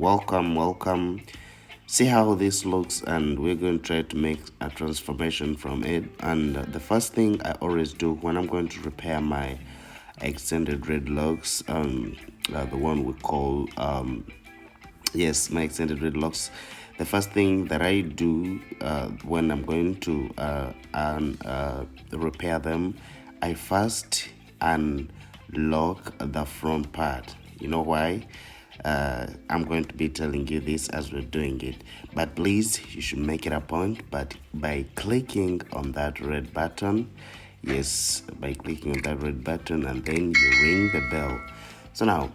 welcome. See how this looks, and we're going to try to make a transformation from it. And the first thing I always do when I'm going to repair my extended dreadlocks, the one we call yes, my extended dreadlocks. The first thing that I do when I'm going to repair them, I first unlock the front part. You know why? I'm going to be telling you this as we're doing it, but please, you should make it a point. But by clicking on that red button, yes, by clicking on that red button, and then you ring the bell. So now,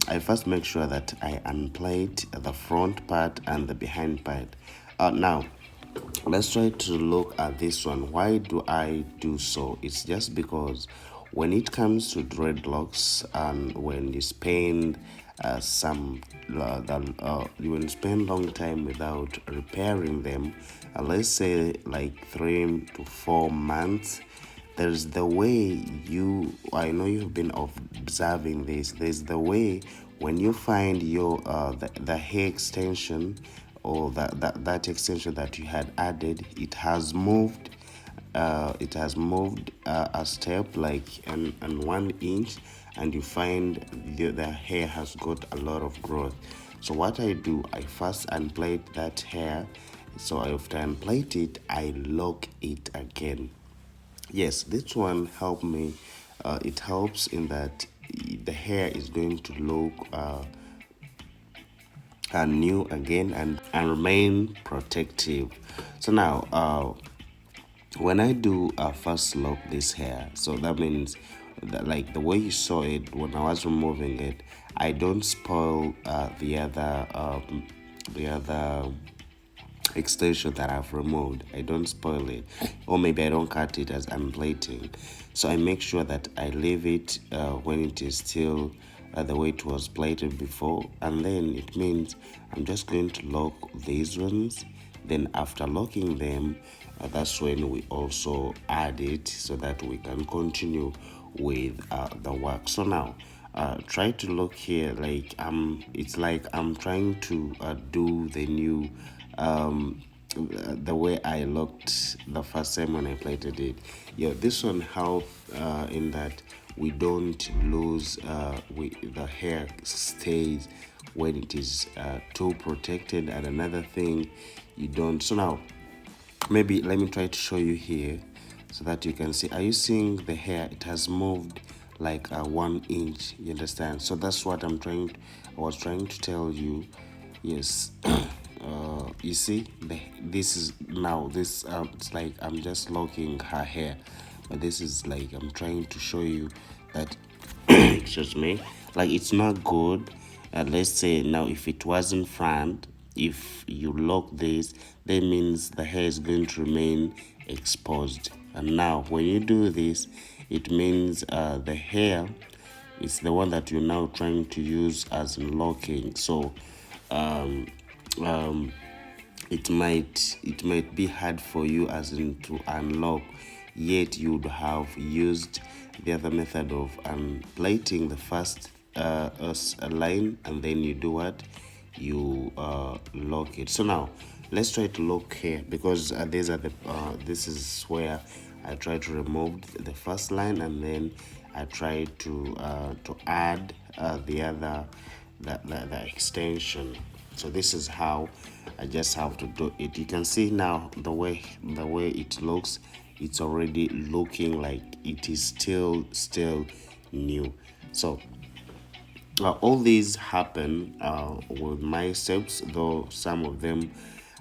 I first make sure that I unplate the front part and the behind part. Now, let's try to look at this one. Why do I do so? It's just because when it comes to dreadlocks, and when you spend when you spend long time without repairing them, let's say like 3 to 4 months, there's the way I know you've been observing this. There's the way when you find your the hair extension, or that extension that you had added, it has moved a step, like and 1 inch, and you find the hair has got a lot of growth. So what I do, I first unplate that hair. So after I unplate it, I lock it again. Yes, this one helped me. It helps in that the hair is going to look new again, and remain protective. So now, when I do first lock this hair, so that means that, like the way you saw it when I was removing it, I don't spoil the other extension that I've removed. I don't spoil it, or maybe I don't cut it as I'm plating. So I make sure that I leave it when it is still the way it was plated before, and then it means I'm just going to lock these ones. Then after locking them, that's when we also add it, so that we can continue with the work. So now, try to look here, like it's like I'm trying to do the new the way I looked the first time when I plated it. Yeah, this one helps in that we don't lose the hair stays when it is too protected. And another thing, you don't. So now, maybe let me try to show you here so that you can see. Are you seeing the hair? It has moved like 1 inch. You understand? So that's what I was trying to tell you. Yes. You see, this is now this it's like I'm just locking her hair, but this is like I'm trying to show you that excuse me, like it's not good. Let's say now, if it wasn't front, if you lock this, that means the hair is going to remain exposed. And now when you do this, it means the hair is the one that you're now trying to use as locking. So it might be hard for you as in to unlock, yet you'd have used the other method of unplating the first line, and then you do what, you lock it. So now let's try to lock here, because these are the this is where I try to remove the first line, and then I try to add the other the extension. So this is how I just have to do it. You can see now the way it looks. It's already looking like it is still new. So all these happen with my steps, though some of them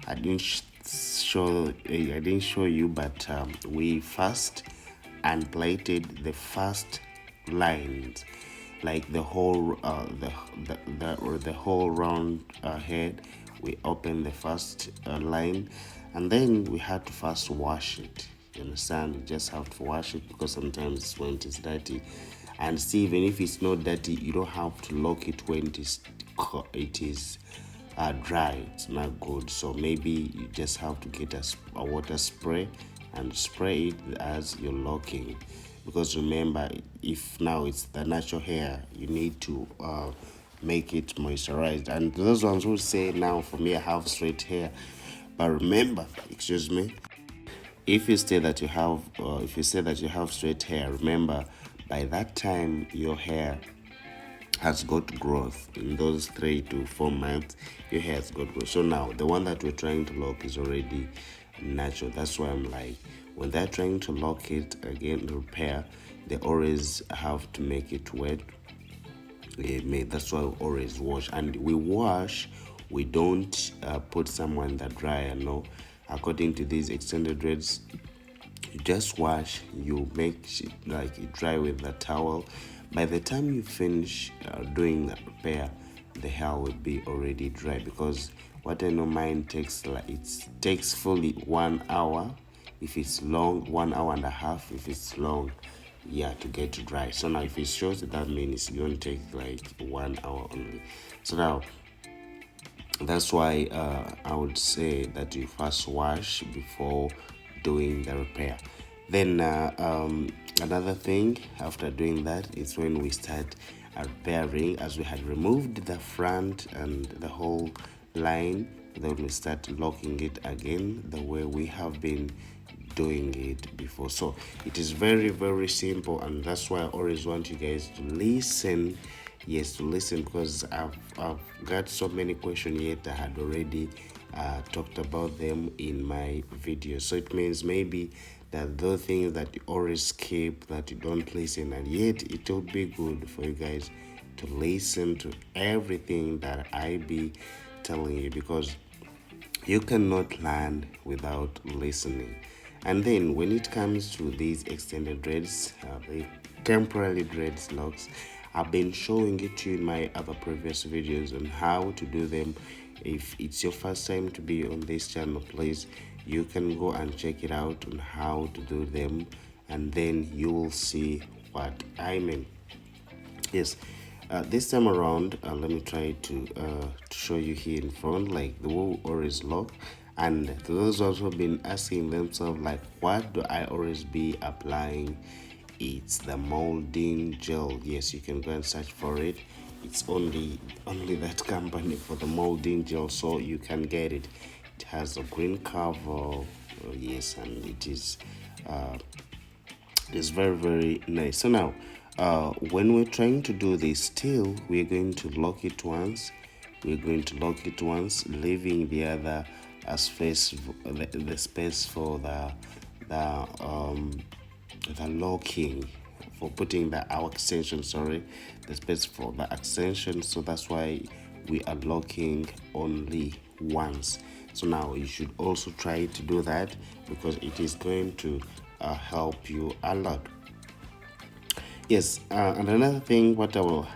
I didn't show you, but we first unplated the first lines, like the whole the whole round head. We opened the first line, and then we had to first wash it. You understand? You just have to wash it, because sometimes when it is dirty, and see, even if it's not dirty, you don't have to lock it when it is dry. It's not good. So maybe you just have to get a water spray and spray it as you're locking, because remember, if now it's the natural hair, you need to make it moisturized. And those ones who say, now for me I have straight hair, but remember, excuse me, if you say that you have straight hair, remember, by that time your hair has got growth. In those 3 to 4 months your hair has got growth. So now the one that we're trying to lock is already natural. That's why I'm like, when they're trying to lock it again, repair, they always have to make it wet. That's why we always wash, and we wash, we don't put someone in the dryer. No, according to these extended dreads, you just wash, you make it like you dry with the towel. By the time you finish doing the repair, the hair will be already dry, because what I know, mine takes it takes fully 1 hour. If it's long, 1 hour and a half. If it's long, yeah, to get dry. So now if it's short, that means it's going to take like 1 hour only. So now that's why I would say that you first wash before doing the repair. Then another thing after doing that is when we start repairing, as we had removed the front and the whole line, then we start locking it again the way we have been doing it before. So it is very, very simple, and that's why I always want you guys to listen. Yes, to listen, because I've got so many questions yet. I had already talked about them in my video. So it means maybe that those things that you always skip, that you don't listen, and yet it will be good for you guys to listen to everything that I be telling you, because you cannot learn without listening. And then when it comes to these extended dreads, the temporary dreadlocks, I've been showing it to you in my other previous videos on how to do them. If it's your first time to be on this channel, please, you can go and check it out on how to do them, and then you will see what I mean. Yes, this time around, let me try to show you here in front, like the wool always lock. And those also have been asking themselves, like, what do I always be applying? It's the molding gel. Yes, you can go and search for it. It's only that company for the molding gel, so you can get it. It has a green cover. Yes, and it is very, very nice. So now when we're trying to do this, still we're going to lock it once. Leaving the other space, the space for the locking, for putting our extension, the space for the extension. So that's why we are locking only once. So now you should also try to do that, because it is going to help you a lot. Yes, and another thing, what I will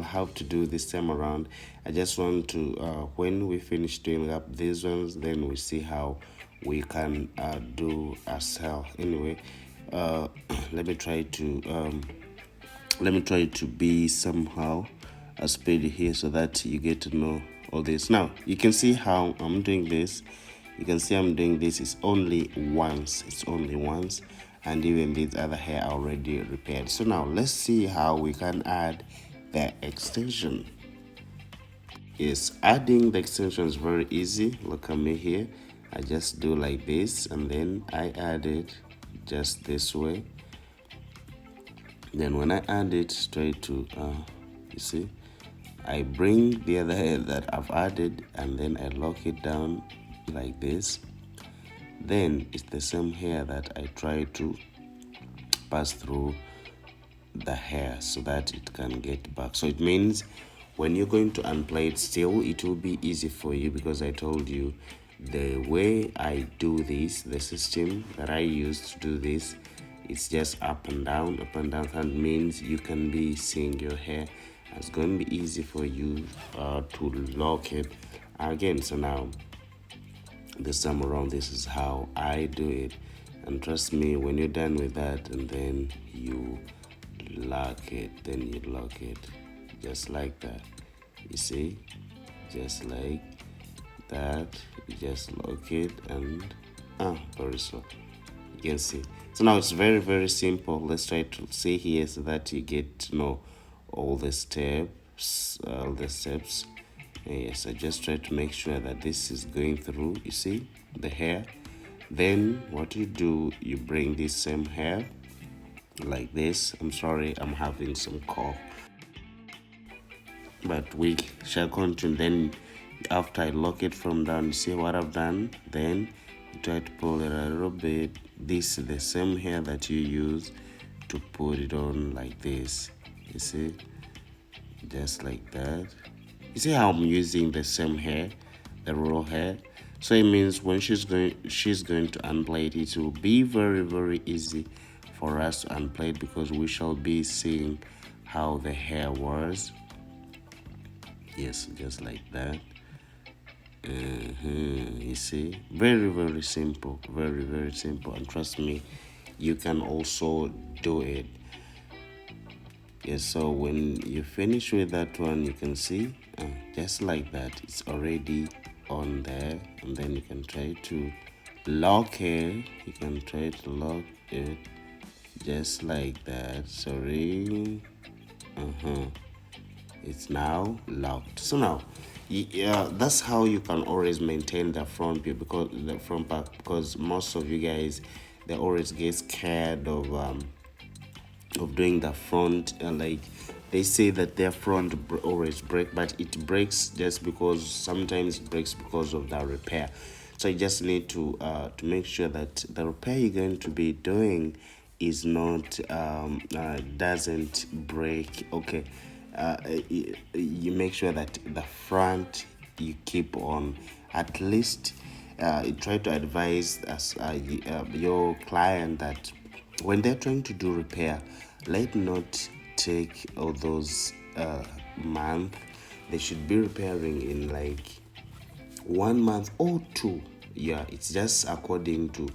have to do this time around, I just want to, when we finish doing up these ones, then we see how we can do ourselves. Anyway, let me try to be somehow speedy here, so that you get to know all this. Now you can see how I'm doing this. It's only once. And even these other hair are already repaired. So now let's see how we can add the extension. Yes, adding the extension is very easy. Look at me here. I just do like this, and then I add it just this way. Then when I add it straight to you see, I bring the other hair that I've added, and then I lock it down like this. Then it's the same hair that I try to pass through the hair so that it can get back. So it means when you're going to unplait it, still it will be easy for you, because I told you the way I do this, the system that I use to do this, it's just up and down. That means you can be seeing your hair. It's going to be easy for you to lock it again. So now this time around, this is how I do it, and trust me, when you're done with that, and then you lock it, just like that. You see, just like that. You just lock it, and very slow. You can see. So now it's very, very simple. Let's try to see here so that you get to know all the steps. all the steps. Yes, I just try to make sure that this is going through, you see, the hair. Then what you do, you bring this same hair like this. I'm sorry, I'm having some cough, but we shall continue. Then after I lock it from down, you see what I've done. Then you try to pull it a little bit. This is the same hair that you use to put it on like this, you see, just like that. You see how I'm using the same hair, the raw hair. So it means when she's going to unplait it, it will be very easy for us to unplait, because we shall be seeing how the hair was. Yes, just like that. You see, very simple, very simple, and trust me, you can also do it. Yes, so when you finish with that one, you can see just like that, it's already on there. And then you can try to lock it. You can try to lock it just like that. Sorry. It's now locked. So now, yeah, that's how you can always maintain the front view, because the front part, because most of you guys, they always get scared of doing the front, like they say that their front always break, but it breaks just because sometimes it breaks because of the repair. So you just need to make sure that the repair you're going to be doing is not doesn't break. Okay, you make sure that the front you keep on at least. Try to advise your client that when they're trying to do repair, let not take all those month. They should be repairing in like 1 month or two. Yeah, it's just according to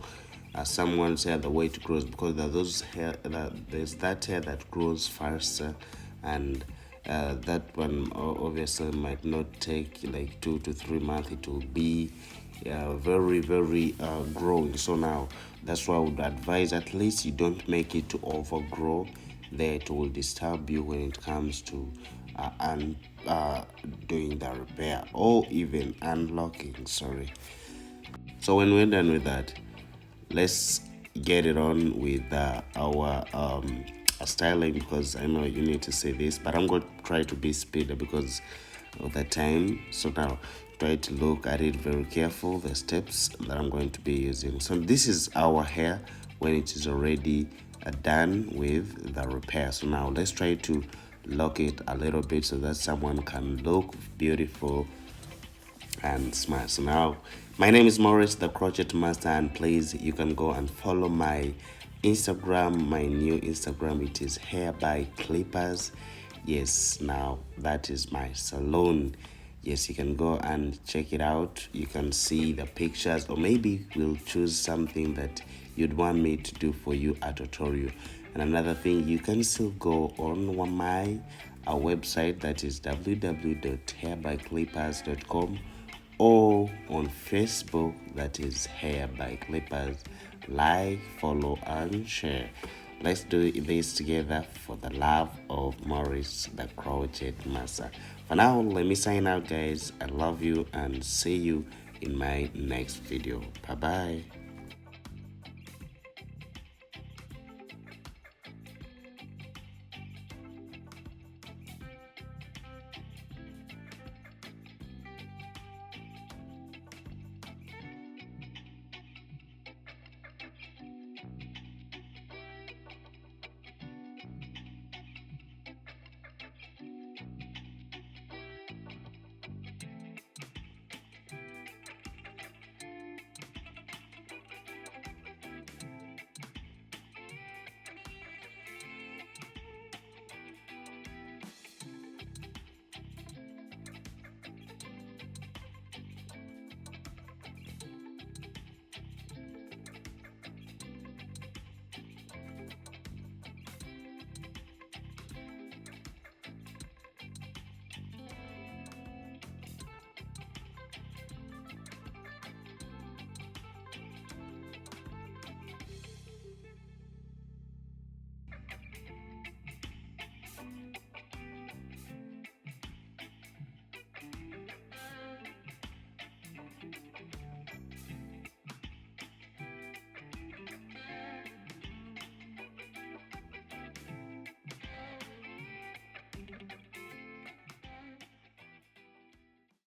someone's hair, the way it grows, because there's that hair that grows faster, and that one obviously might not take like 2 to 3 months. It will be very growing. So now that's why I would advise, at least you don't make it to overgrow. There it will disturb you when it comes to doing the repair or even unlocking. Sorry. So when we're done with that, let's get it on with our styling, because I know you need to say this, but I'm going to try to be speedy because of the time. So now try to look at it very careful, the steps that I'm going to be using. So this is our hair when it is already done with the repair. So now let's try to lock it a little bit so that someone can look beautiful and smart. So now, my name is Morris, the crochet master, and please, you can go and follow my Instagram, my new Instagram. It is Hair by Clippers. Yes, now that is my salon. Yes, you can go and check it out. You can see the pictures, or maybe we'll choose something that you'd want me to do for you, a tutorial. And another thing, you can still go on my website, that is www.hairbyclippers.com, or on Facebook, that is Hair by Clippers. Like, follow, and share. Let's do this together for the love of Morris, the crochet master. For now, let me sign out, guys. I love you and see you in my next video. Bye bye.